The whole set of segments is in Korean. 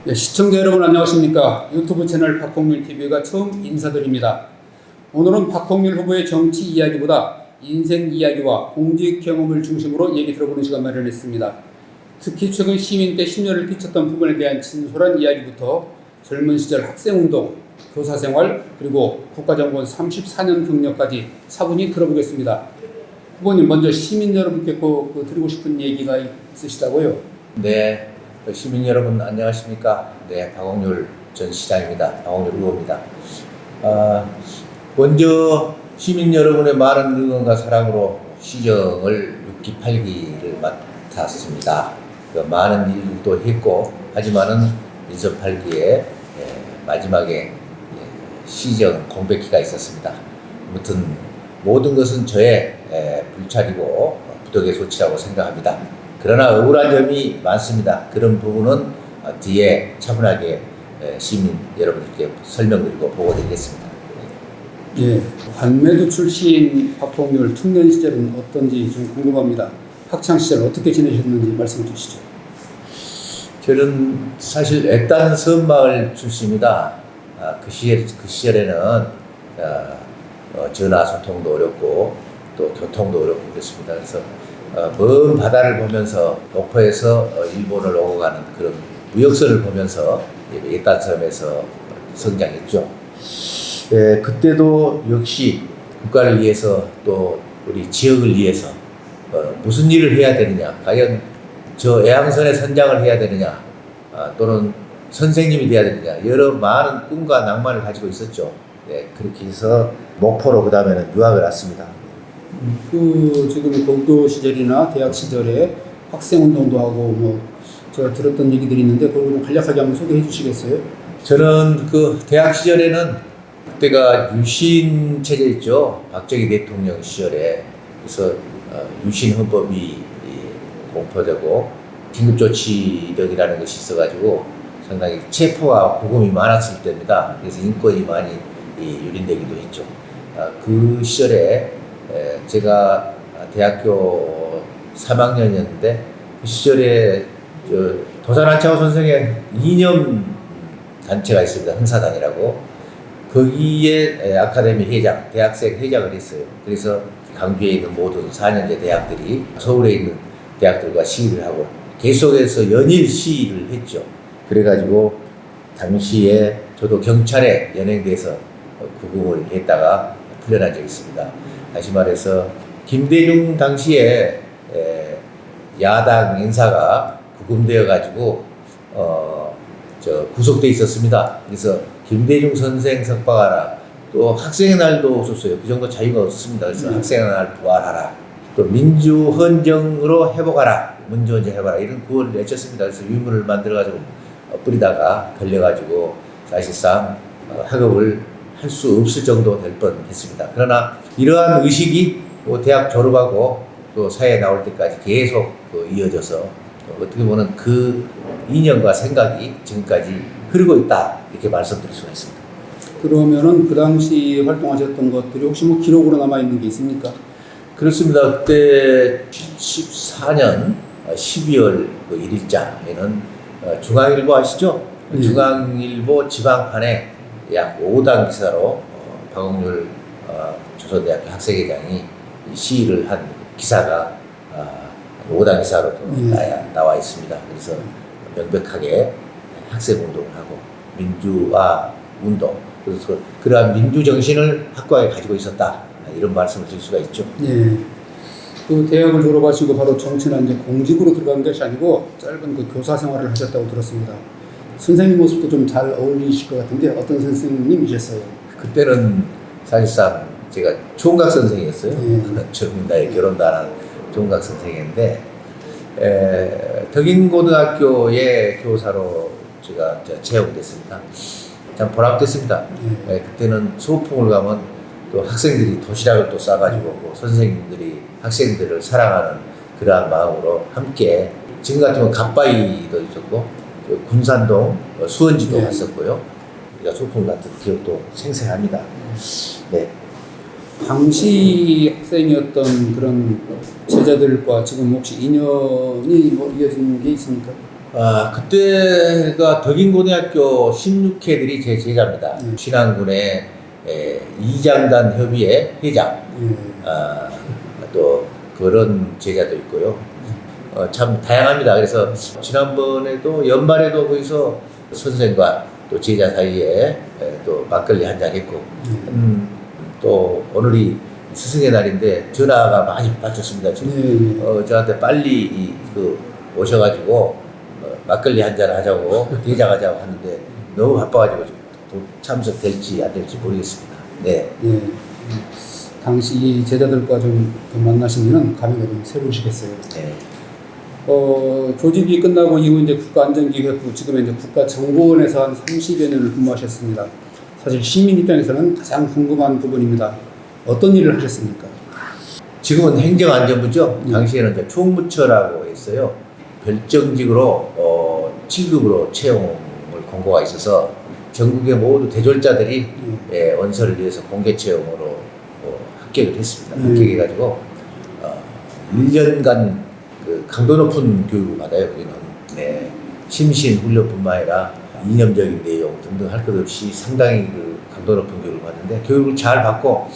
네, 시청자 여러분 안녕하십니까. 유튜브 채널 박홍률 TV가 처음 인사드립니다. 오늘은 박홍률 후보의 정치 이야기보다 인생 이야기와 공직 경험을 중심으로 얘기 들어보는 시간 마련했습니다. 특히 최근 시민 때 심려를 끼쳤던 부분에 대한 진솔한 이야기부터 젊은 시절 학생운동, 교사생활, 그리고 국가정보원 34년 경력까지 차분히 들어보겠습니다. 후보님, 먼저 시민 여러분께 꼭 드리고 싶은 얘기가 있으시다고요? 네, 시민 여러분 안녕하십니까? 네, 박홍률 전 시장입니다. 박홍률 후보입니다. 먼저 시민 여러분의 많은 응원과 사랑으로 시정을 6기 8기를 맡았습니다. 많은 일도 했고, 하지만은 1선 8기에 마지막에 시정 공백기가 있었습니다. 아무튼 모든 것은 저의 불찰이고 부덕의 소치라고 생각합니다. 그러나 억울한 점이 많습니다. 그런 부분은 뒤에 차분하게 시민 여러분들께 설명드리고 보고드리겠습니다. 예, 관매도 출신 박홍률 청년 시절은 어떤지 좀 궁금합니다. 학창 시절 어떻게 지내셨는지 말씀해 주시죠. 저는 사실 애딴 섬마을 출신입니다. 그 시절에는 전화 소통도 어렵고 또 교통도 어렵고 그랬습니다. 그래서 먼 바다를 보면서 목포에서 일본을 오고 가는 그런 무역선을 보면서 애딴 섬에서 성장했죠. 그때도 역시 국가를 위해서 또 우리 지역을 위해서 무슨 일을 해야 되느냐, 과연 저 애항선에 선장을 해야 되느냐, 또는 선생님이 돼야 되느냐, 여러 많은 꿈과 낭만을 가지고 있었죠. 그렇게 해서 목포로 그 다음에는 유학을 왔습니다. 지금 고교 시절이나 대학 시절에 학생 운동도 하고 제가 들었던 얘기들이 있는데 그걸 좀 간략하게 한번 소개해 주시겠어요? 저는 그 대학 시절에는 그때가 유신 체제였죠. 박정희 대통령 시절에. 그래서 유신 헌법이 공포되고 긴급조치령이라는 것이 있어가지고 상당히 체포와 구금이 많았을 때입니다. 그래서 인권이 많이 유린되기도 했죠. 그 시절에 제가 대학교 3학년이었는데 그 시절에 도산 안창호 선생의 이념 단체가 있습니다. 흥사단이라고. 거기에 아카데미 회장, 대학생 회장을 했어요. 그래서 강주에 있는 모든 4년제 대학들이 서울에 있는 대학들과 시위를 하고 계속해서 연일 시위를 했죠. 그래가지고 당시에 저도 경찰에 연행돼서 구금을 했다가 풀려난 적이 있습니다. 다시 말해서 김대중 당시에 야당 인사가 구금되어 가지고 구속돼 있었습니다. 그래서 김대중 선생 석방하라, 또 학생의 날도 없었어요. 그 정도 자유가 없습니다. 그래서 학생의 날 부활하라, 또 민주헌정으로 회복하라, 민주헌정 해봐라, 이런 구호를 외쳤습니다. 그래서 유물을 만들어가지고 뿌리다가 걸려가지고 사실상 학업을 할 수 없을 정도 될 뻔했습니다. 그러나 이러한 의식이 대학 졸업하고 또 사회에 나올 때까지 계속 이어져서 어떻게 보면 그 이념과 생각이 지금까지 흐르고 있다, 이렇게 말씀드릴 수가 있습니다. 그러면은 그 당시 활동하셨던 것들이 혹시 기록으로 남아 있는 게 있습니까? 그렇습니다. 그때 74년 12월 1일자에는 중앙일보 아시죠? 중앙일보 지방판에 약 5당 기사로 박홍률 조선대학교 학생회장이 시위를 한 기사가 5당 기사로 나와 있습니다. 그래서 명백하게 학생운동을 하고 민주화 운동, 그래서 그러한 민주정신을 확고하게 가지고 있었다, 이런 말씀을 드릴 수가 있죠. 네. 그 대학을 졸업하시고 바로 정치나 이제 공직으로 들어간 것이 아니고 짧은 그 교사 생활을 하셨다고 들었습니다. 선생님 모습도 좀 잘 어울리실 것 같은데 어떤 선생님이셨어요? 그때는 사실상 제가 총각 선생이었어요. 젊은 나이에 결혼도 안 한 총각 선생인데 덕인고등학교의 교사로 제가 채용됐습니다. 참 보람됐습니다. 그때는 소풍을 가면 또 학생들이 도시락을 또 싸가지고 선생님들이 학생들을 사랑하는 그러한 마음으로 함께, 지금 같으면 갓바위도 있었고 군산동, 수원지도 갔었고요. 우리가 소풍 갔던 기억도 생생합니다. 네. 당시 학생이었던 그런 제자들과 지금 혹시 인연이 이어진 게 있습니까? 그때가 덕인고등학교 16회들이 제 제자입니다. 신안군의 이장단 협의회 회장, 또 그런 제자도 있고요. 참 다양합니다. 그래서 지난번에도 연말에도 거기서 선생과 또 제자 사이에 또 막걸리 한잔 했고, 또 오늘이 스승의 날인데 전화가 많이 받쳤습니다. 저한테 빨리 오셔가지고 막걸리 한잔 하자고 대장 하자고 하는데 너무 바빠가지고 또 참석될지 안 될지 모르겠습니다. 네. 당시 이 제자들과 좀 만나시면은 감회가 좀 새로우시겠어요. 네. 조직이 끝나고 이후 이제 국가안전기획부, 지금 이제 국가정보원에서 한 30여 년을 근무하셨습니다. 사실 시민 입장에서는 가장 궁금한 부분입니다. 어떤 일을 하셨습니까? 지금은 행정안전부죠. 당시에는 이제 총무처라고 했어요. 별정직으로 7급으로 채용을 공고가 있어서 전국의 모두 대졸자들이 원서를 위해서 공개 채용으로 합격을 했습니다. 합격해가지고 1년간 그 강도 높은 교육을 받아요. 여기는 심신 훈련뿐만 아니라 이념적인 내용 등등 할 것 없이 상당히 그 강도 높은 교육을 받는데 상당히 잘 받고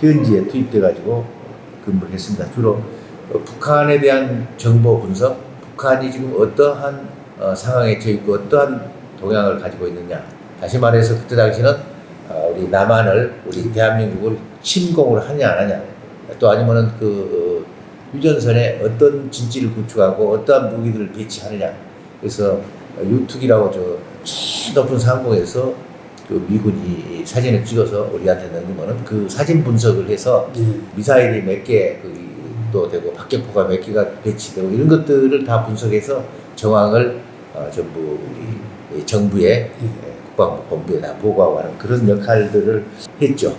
현지에 투입돼가지고 근무를 했습니다. 주로 북한에 대한 정보 분석, 북한이 지금 어떠한 상황에 처해 있고 어떠한 동향을 가지고 있느냐. 다시 말해서 그때 당시는 우리 남한을, 우리 대한민국을 침공을 하냐 안 하냐. 또 아니면은 휴전선에 어떤 진지를 구축하고 어떠한 무기들을 배치하느냐. 그래서 유특이라고 제일 높은 상공에서 그 미군이 사진을 찍어서 우리한테 넘기면은 그 사진 분석을 해서 미사일이 몇 개 또 되고 박격포가 몇 개가 배치되고 이런 것들을 다 분석해서 정황을 전부 우리 정부의 국방본부에 다 보고하고 하는 그런 역할들을 했죠.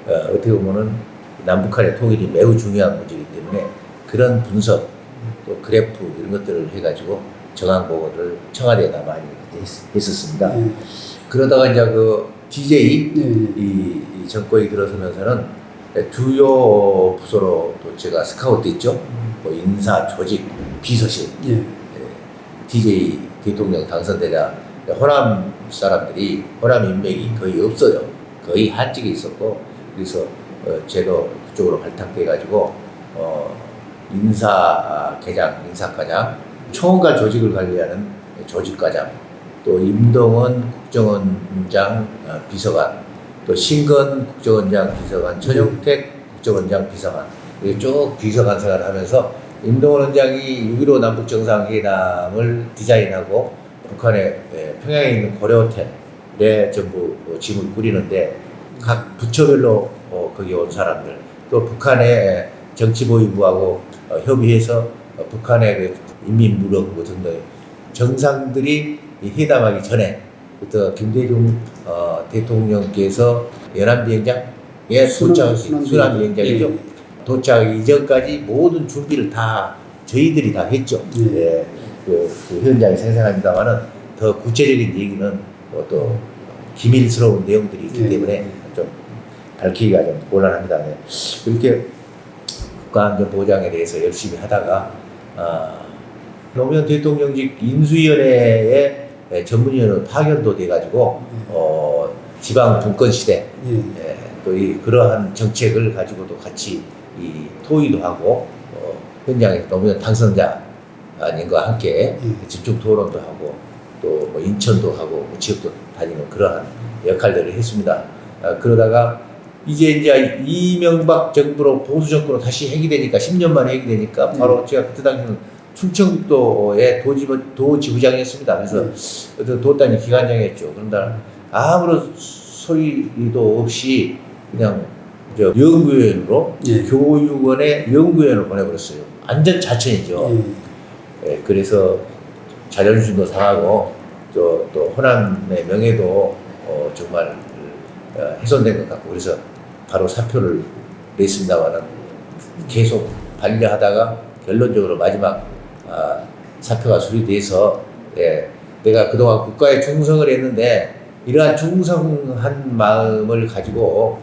어떻게 보면은 남북한의 통일이 매우 중요한 문제이기 때문에 그런 분석 또 그래프 이런 것들을 해가지고 정황 보고를 청와대에다 많이 했었습니다. 그러다가 이제 DJ 이 정권이 들어서면서는 주요 부서로 또 제가 스카우트 했죠. 인사, 조직, 비서실. DJ 대통령 당선되자 호남 사람들이 호남 인맥이 거의 없어요. 거의 한직에 있었고 그래서 제도 그쪽으로 발탁돼가지고 인사과장, 총괄 조직을 관리하는 조직과장, 또 임동원 국정원장 비서관, 또 신건 국정원장 비서관, 전용택 국정원장 비서관, 쭉 비서관 생활을 하면서 임동원 원장이 6.15 남북정상회담을 디자인하고 북한의 평양에 있는 고려호텔에 전부 짐을 꾸리는데 각 부처별로 거기 온 사람들, 또 북한의 정치보위부하고 협의해서 북한의 인민무력부 등등 정상들이 회담하기 전에 부터 김대중 대통령께서 연안비행장에 순환비행장이죠. 도착 이전까지 모든 준비를 다 저희들이 다 했죠. 그 현장이 생생합니다만은 더 구체적인 얘기는 또 기밀스러운 내용들이 있기 때문에 좀 밝히기가 좀 곤란합니다. 그렇게 국가안전보장에 대해서 열심히 하다가 노무현 대통령직 인수위원회에 전문위원으로 파견도 돼가지고 지방 분권 시대 또 그러한 정책을 가지고도 같이 토의도 하고 현장에 노무현 당선자님과 함께 집중 토론도 하고 또 인천도 하고 지역도 다니는 그러한 역할들을 했습니다. 그러다가 이제 이명박 정부로 보수 정권으로 다시 해기되니까 10년 만에 해기되니까 바로 제가 그때 당시는 충청북도의 도지부장이었습니다. 그래서 도단위 기관장이었죠. 그런데 아무런 소리도 없이 그냥 연구위원으로 교육원의 연구위원으로 보내버렸어요. 완전 자천이죠. 그래서 자존심도 상하고 또 호남의 명예도 정말 훼손된 것 같고 그래서 바로 사표를 냈습니다만은 계속 반려하다가 결론적으로 마지막 사표가 수리돼서 내가 그동안 국가에 충성을 했는데 이러한 충성한 마음을 가지고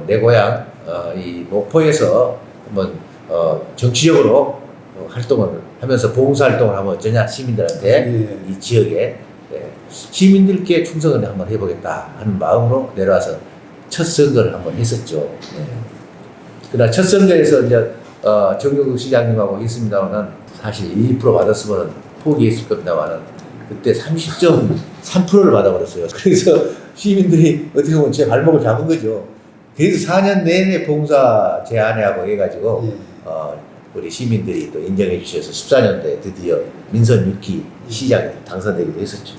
내 고향 이 목포에서 한번 정치적으로 활동을 하면서 봉사활동을 한번 어쩌냐 시민들한테 예. 이 지역에 시민들께 충성을 한번 해보겠다 하는 마음으로 내려와서 첫 선거를 한번 했었죠. 그러나 첫 선거에서 이제 정경국 시장님하고 있습니다만은 사실 2% 받았으면 포기했을 겁니다만은 그때 30.3%를 받아버렸어요. 그래서 시민들이 어떻게 보면 제 발목을 잡은 거죠. 그래서 4년 내내 봉사 제안하고 해가지고 예. 우리 시민들이 또 인정해 주셔서 14년도에 드디어 민선 6기 시장에 당선되기도 했었죠.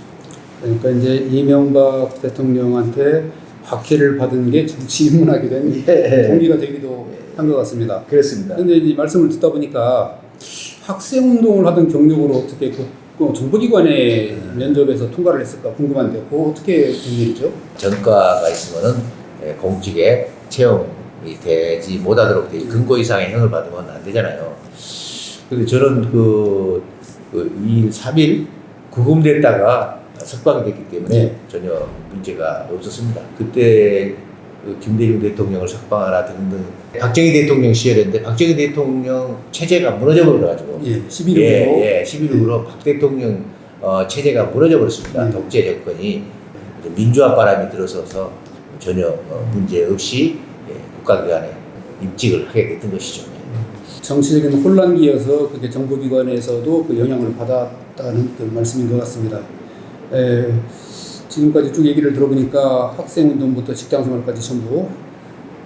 그러니까 이제 이명박 대통령한테 박해를 받은 게 정치 입문하게 된 동기가 되기도 한 것 같습니다. 그렇습니다. 그런데 이 말씀을 듣다 보니까 학생 운동을 하던 경력으로 어떻게 그 정보기관에 면접에서 통과를 했을까 궁금한데 그거 어떻게 된 일이죠? 전과가 있으면은 공직에 채용이 되지 못하도록 돼 근고 이상의 형을 받으면 안 되잖아요. 그래서 저는 그 2일, 3일 구금됐다가 석방이 됐기 때문에 네. 전혀 문제가 없었습니다. 그때 그 김대중 대통령을 석방하라 등등 박정희 대통령 시절인데 박정희 대통령 체제가 무너져 버려가지고 예, 11일로. 예, 11.6으로 박 대통령 체제가 무너져 버렸습니다. 네. 독재 정권이 민주화 바람이 들어서서 전혀 문제 없이 국가기관에 입직을 하게 됐던 것이죠. 정치적인 혼란기여서 그게 정보기관에서도 그 영향을 받았다는 그 말씀인 것 같습니다. 지금까지 쭉 얘기를 들어보니까 학생운동부터 직장생활까지 전부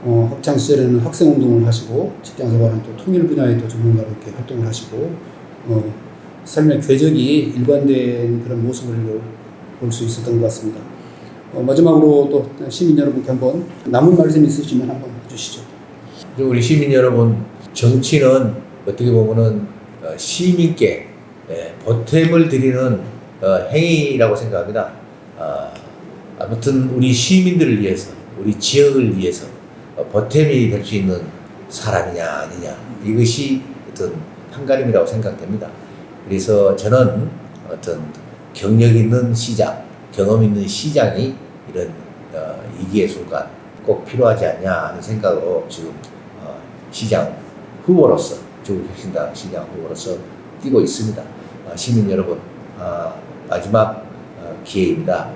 학창시절에는 학생운동을 하시고 직장생활은 또 통일 분야에도 전문가로 이렇게 활동을 하시고 삶의 궤적이 일관된 그런 모습을 볼 수 있었던 것 같습니다. 마지막으로 또 시민 여러분께 한번 남은 말씀 있으시면 한번 해주시죠. 우리 시민 여러분, 정치는 어떻게 보면은 시민께 보탬을 드리는 행위라고 생각합니다. 아무튼 우리 시민들을 위해서, 우리 지역을 위해서 보탬이 될 수 있는 사람이냐 아니냐 이것이 어떤 판가름이라고 생각됩니다. 그래서 저는 어떤 경력 있는 시장, 경험 있는 시장이 이런 위기의 순간 꼭 필요하지 않냐 하는 생각으로 지금 시장 후보로서, 조국혁신당 시장 후보로서 뛰고 있습니다. 시민 여러분, 마지막 기회입니다.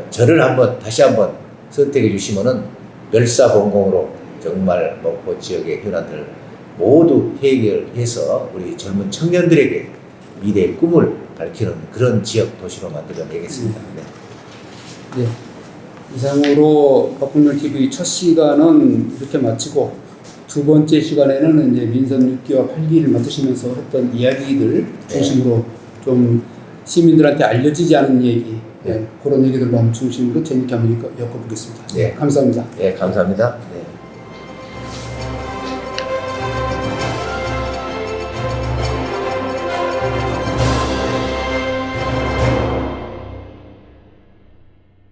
저를 다시 한번 선택해 주시면은 멸사봉공으로 정말 목포 지역의 현안들 모두 해결해서 우리 젊은 청년들에게 미래의 꿈을 밝히는 그런 지역 도시로 만들어내겠습니다. 네. 네. 이상으로 박홍렬 TV 첫 시간은 이렇게 마치고 두 번째 시간에는 이제 민선 6기와 8기를 맡으시면서 했던 이야기들 중심으로 좀 시민들한테 알려지지 않은 얘기, 그런 얘기들만 중심으로 재밌게 한번 엮어보겠습니다. 네. 감사합니다. 네, 감사합니다. 네.